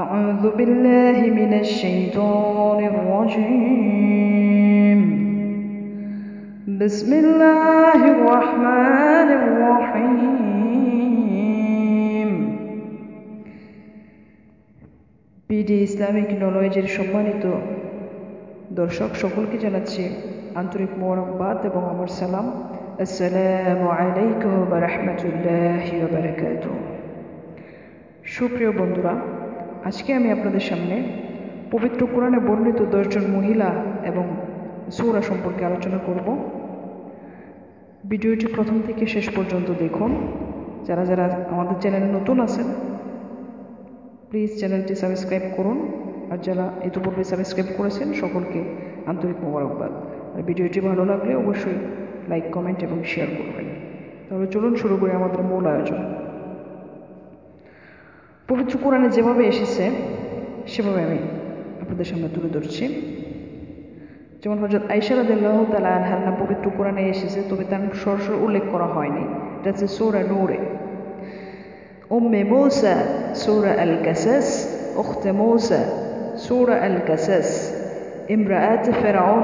أعوذ بالله من الشيطان الرجيم بسم الله الرحمن الرحيم BD Islamic নলেজের সম্মানিত দর্শক সকলকে জানাচ্ছি আন্তরিক মোবারকবাদ এবং আমার সালাম। আসসালামু আলাইকুম ওয়া রাহমাতুল্লাহি ওয়া বারাকাতুহু। সুপ্রিয় বন্ধুরা, আজকে আমি আপনাদের সামনে পবিত্র কোরআনে বর্ণিত 10 জন মহিলা এবং সূরা সম্পর্কে আলোচনা করব। ভিডিওটি প্রথম থেকে শেষ পর্যন্ত দেখুন। যারা যারা আমাদের চ্যানেলে নতুন আছেন প্লিজ চ্যানেলটি সাবস্ক্রাইব করুন, আর যারা ইতিপূর্বে সাবস্ক্রাইব করেছেন সকলকে আন্তরিক মোবারকবাদ। আর ভিডিওটি ভালো লাগলে অবশ্যই লাইক, কমেন্ট এবং শেয়ার করবেন। তাহলে চলুন শুরু করি আমাদের মূল আয়োজন। পবিত্র কোরআনে যেভাবে এসেছে সেভাবে আমি আপনাদের সামনে তুলে ধরছি। যেমন হযরত আয়েশা রাদিয়াল্লাহু তাআলা আনহার নাম পবিত্র কোরআনে এসেছে, তবে তার সরাসরি উল্লেখ করা হয়নি। এটা হচ্ছে সূরা নূরে। উম্মে মূসা সূরা আল কাসাস, উখতে মূসা সূরা আল কাসাস, ইমরাআত ফিরআউন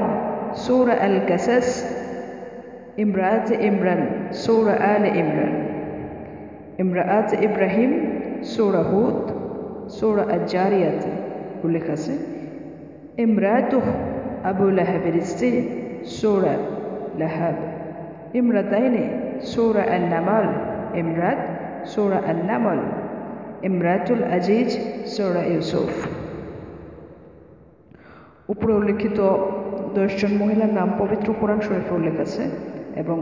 সূরা আল কাসাস, ইমরাআত ইমরান সূরা আল ইমরান, ইমরাআত ইব্রাহিম সূরা হুদ সূরা আজ-জারিয়াত উল্লেখ আছে। ইমরাতুহ আবু লাহাবের স্ত্রী সূরা লাহাব, ইমরাতাইনি সূরা আন-নামাল, ইমরাত সূরা আন-নামাল, ইমরাতুল আজিজ সূরা ইউসুফ। উপরে উল্লেখিত 10 জন মহিলার নাম পবিত্র কোরআন শরীফে উল্লেখ আছে, এবং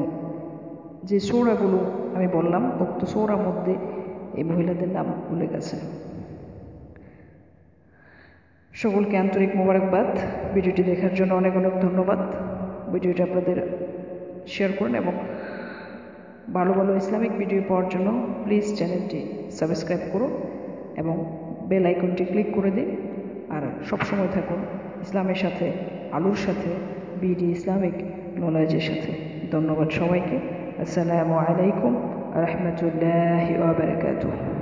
যে সূরাগুলো আমি বললাম উক্ত সূরার মধ্যে এই মহিলাদের নাম উল্লেখ আছে। সকলকে আন্তরিক মোবারকবাদ। ভিডিওটি দেখার জন্য অনেক অনেক ধন্যবাদ। ভিডিওটি আপনাদের শেয়ার করুন এবং ভালো ভালো ইসলামিক ভিডিও পাওয়ার জন্য প্লিজ চ্যানেলটি সাবস্ক্রাইব করুন এবং বেল আইকনটি ক্লিক করে দিন। আর সবসময় থাকুন ইসলামের সাথে, আলোর সাথে, বিডি ইসলামিক নলেজের সাথে। ধন্যবাদ সবাইকে। আসসালামু আলাইকুম ওয়া রাহমাতুল্লাহি ওয়া বারাকাতুহু।